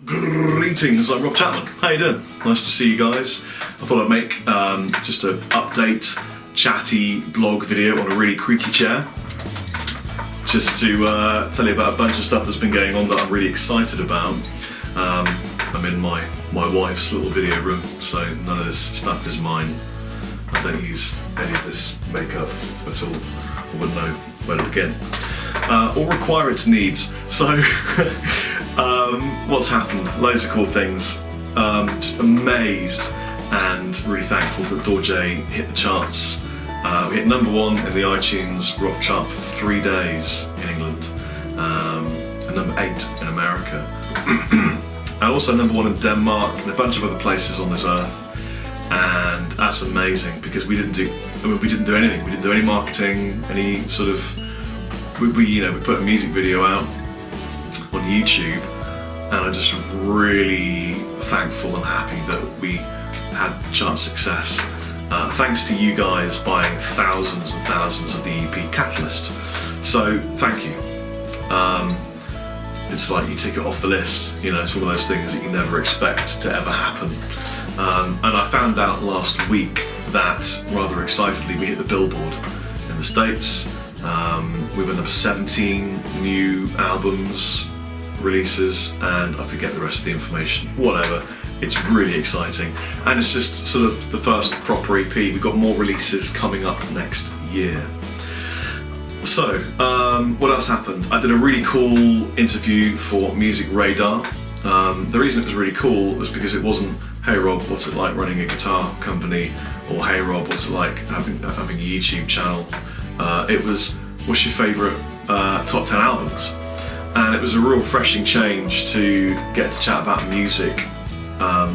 Greetings, I'm Rob Chapman. How you doing? Nice to see you guys. I thought I'd make just an update, chatty blog video on a really creaky chair. Just to tell you about a bunch of stuff that's been going on that I'm really excited about. I'm in my wife's little video room, so none of this stuff is mine. I don't use any of this makeup at all. I wouldn't know where to begin. Or require its needs. So, what's happened? Loads of cool things. Just amazed and really thankful that Dorje hit the charts. We hit #1 in the iTunes rock chart for 3 days in England, and #8 in America, and also #1 in Denmark and a bunch of other places on this earth. And that's amazing because we didn't do anything. We didn't do any marketing, any sort of. We put a music video out on YouTube, and I'm just really thankful and happy that we had chart success. Thanks to you guys buying thousands and thousands of the EP Catalyst. So thank you. It's like you tick it off the list. It's one of those things that you never expect to ever happen. And I found out last week that, rather excitedly, we hit the Billboard in the States. We were number 17 new albums, releases, and I forget the rest of the information. Whatever. It's really exciting, and it's just sort of the first proper EP. We've got more releases coming up next year. So, what else happened? I did a really cool interview for Music Radar. The reason it was really cool was because it wasn't, "Hey Rob, what's it like running a guitar company?" or "Hey Rob, what's it like having a YouTube channel?" It was, "What's your favourite top 10 albums?" And it was a real refreshing change to get to chat about music.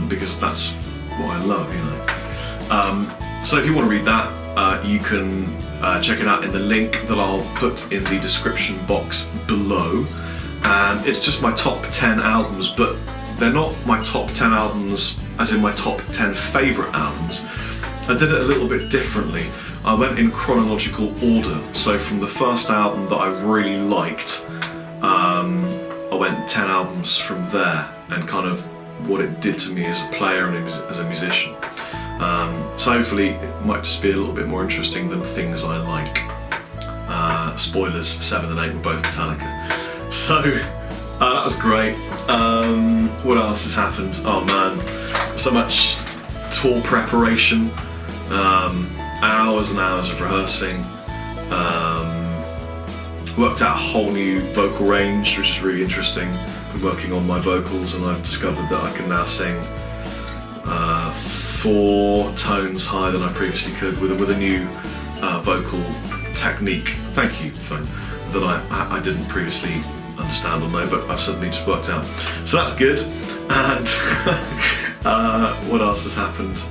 Because that's what I love, So if you want to read that, you can check it out in the link that I'll put in the description box below. And it's just my top 10 albums, but they're not my top 10 albums as in my top 10 favourite albums. I did it a little bit differently. I went in chronological order, so from the first album that I really liked, I went 10 albums from there, and kind of what it did to me as a player and as a musician. So hopefully it might just be a little bit more interesting than things I like. Spoilers, 7 and 8 were both Metallica. So that was great. What else has happened? Oh man, so much tour preparation, hours and hours of rehearsing. Worked out a whole new vocal range, which is really interesting. Been working on my vocals, and I've discovered that I can now sing 4 tones higher than I previously could with a new vocal technique. Thank you, phone. That I didn't previously understand or know, but I've suddenly just worked out. So that's good. And what else has happened?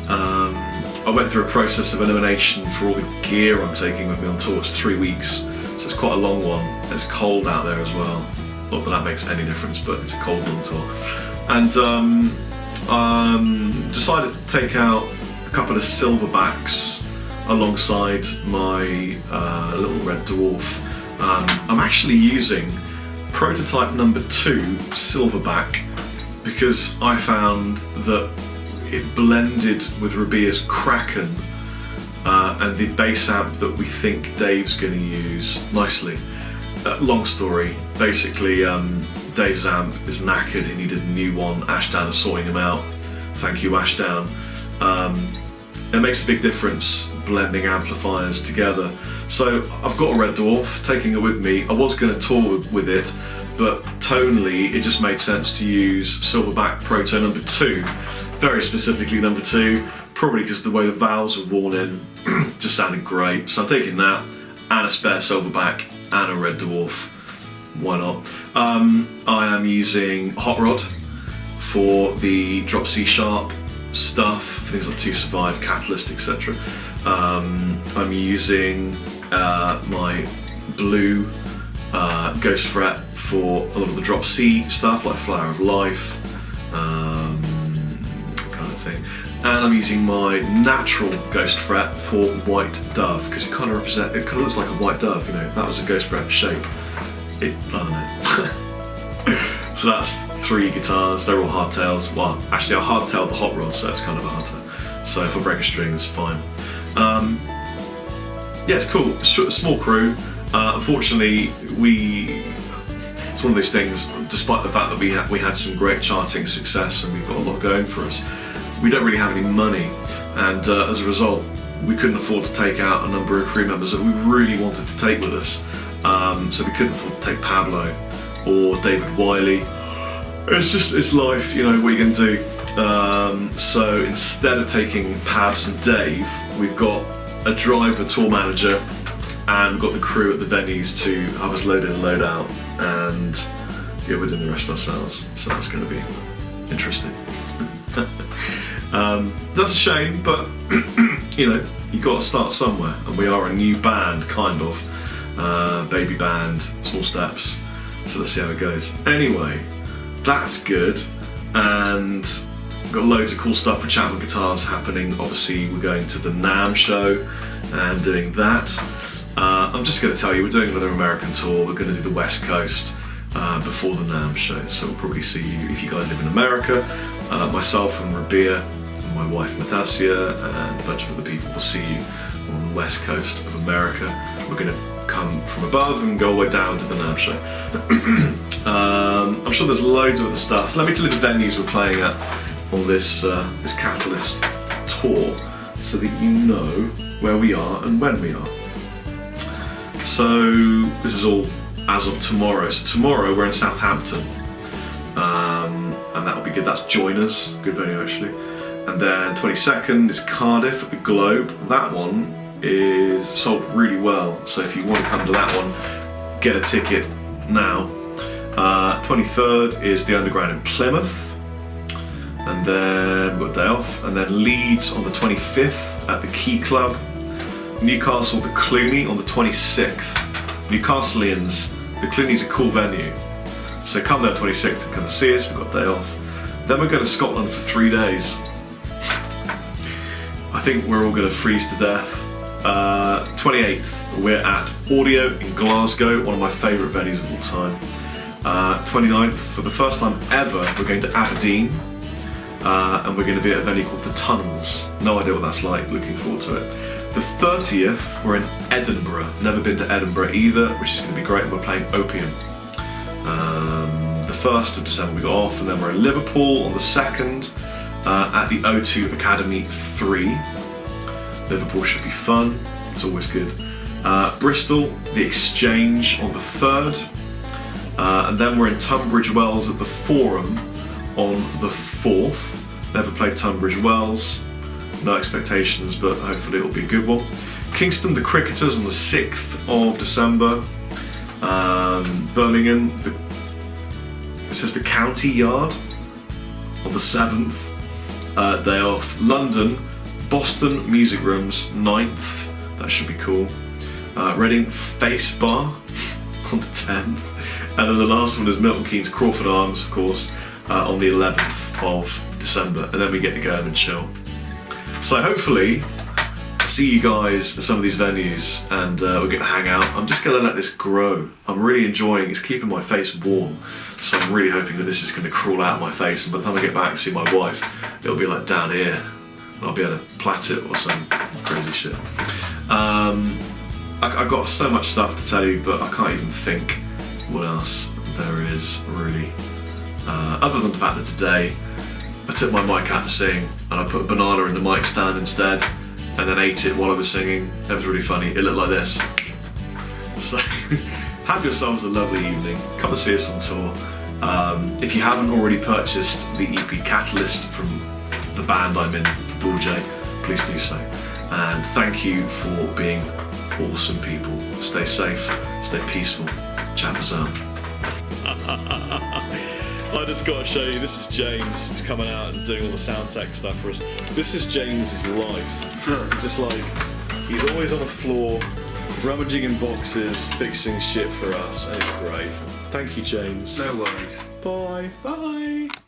I went through a process of elimination for all the gear I'm taking with me on tour. It's 3 weeks, so it's quite a long one. It's cold out there as well. Not that that makes any difference, but it's a cold long tour. And decided to take out a couple of silverbacks alongside my little red dwarf. I'm actually using prototype #2 silverback because I found that it blended with Rabia's Kraken and the bass amp that we think Dave's going to use nicely. Long story, basically Dave's amp is knackered, he needed a new one. Ashdown is sorting him out. Thank you, Ashdown. It makes a big difference blending amplifiers together. So I've got a red dwarf, taking it with me. I was going to tour with it, but tonally it just made sense to use silverback Proto #2, very specifically #2, probably because the way the valves were worn in just sounded great. So I'm taking that and a spare silverback and a red dwarf. Why not? I am using Hot Rod for the drop C sharp stuff, things like To Survive, Catalyst, etc. I'm using my blue Ghost Fret for a lot of the drop C stuff, like Flower of Life, kind of thing. And I'm using my natural Ghost Fret for White Dove because it kind of looks like a white dove. If that was a Ghost Fret shape, I don't know. So that's 3 guitars, they're all hardtails. Well, actually I hardtailed the hot rod, so it's kind of a hardtail. So if I break a string, it's fine. Yeah, it's cool. Small crew. Unfortunately, it's one of those things, despite the fact that we had some great charting success and we've got a lot going for us, we don't really have any money, and as a result, we couldn't afford to take out a number of crew members that we really wanted to take with us. So we couldn't afford to take Pablo or David Wiley. It's life, you know, what are you going to do? So instead of taking Pabs and Dave, we've got a driver, tour manager, and we've got the crew at the venues to have us load in and load out, and yeah, we're doing the rest ourselves, so that's going to be interesting. That's a shame, but you know, you've got to start somewhere, and we are a new band, kind of. Baby band, small steps, so let's see how it goes. Anyway, that's good, and we've got loads of cool stuff for Chapman guitars happening. Obviously, we're going to the NAMM show and doing that. I'm just going to tell you, we're doing another American tour. We're going to do the West Coast before the NAMM show, so we'll probably see you if you guys live in America. Myself and Rabia, and my wife Matasia, and a bunch of other people will see you on the West Coast of America. We're going to come from above and go all the way down to the NAMM show. I'm sure there's loads of other stuff. Let me tell you the venues we're playing at on this Catalyst tour, so that you know where we are and when we are. So this is all as of tomorrow. So tomorrow we're in Southampton, and that'll be good. That's Joiners, good venue actually. And then 22nd is Cardiff at the Globe. That one is sold really well, so if you want to come to that one, get a ticket now. 23rd is the Underground in Plymouth, and then we've got a day off. And then Leeds on the 25th at the Key Club. Newcastle, the Cluny on the 26th. Newcastleians, the Cluny's a cool venue, so come there 26th and come and see us. We've got a day off. Then we're going to Scotland for 3 days. I think we're all going to freeze to death. 28th, we're at Audio in Glasgow, one of my favourite venues of all time. 29th, for the first time ever, we're going to Aberdeen, and we're going to be at a venue called The Tunnels. No idea what that's like, looking forward to it. The 30th, we're in Edinburgh. Never been to Edinburgh either, which is going to be great. We're playing Opium. The 1st of December we got off, and then we're in Liverpool on the 2nd at the O2 Academy 3. Liverpool should be fun. It's always good. Bristol, the Exchange on the 3rd. And then we're in Tunbridge Wells at the Forum on the 4th. Never played Tunbridge Wells. No expectations, but hopefully it'll be a good one. Kingston, the Cricketers on the 6th of December. Birmingham, it says the County Yard on the 7th. Day off. London, Boston Music Rooms, 9th. That should be cool. Reading, Face Bar on the 10th. And then the last one is Milton Keynes Crawford Arms, of course, on the 11th of December. And then we get to go home and chill. So hopefully, I'll see you guys at some of these venues, and we'll get to hang out. I'm just going to let this grow. I'm really enjoying it. It's keeping my face warm. So I'm really hoping that this is going to crawl out of my face, and by the time I get back and see my wife, it'll be like down here. And I'll be able to plait it or some crazy shit. I've got so much stuff to tell you, but I can't even think what else there is really. Other than the fact that today, I took my mic out to sing, and I put a banana in the mic stand instead, and then ate it while I was singing. That was really funny. It looked like this. So, have yourselves a lovely evening. Come and see us on tour. If you haven't already purchased the EP Catalyst from the band I'm in, Dorje, please do so. And thank you for being awesome people. Stay safe, stay peaceful. Chappers out. I just got to show you, this is James. He's coming out and doing all the sound tech stuff for us. This is James's life. Just like, he's always on the floor, rummaging in boxes, fixing shit for us, and it's great. Thank you, James. No worries. Bye. Bye.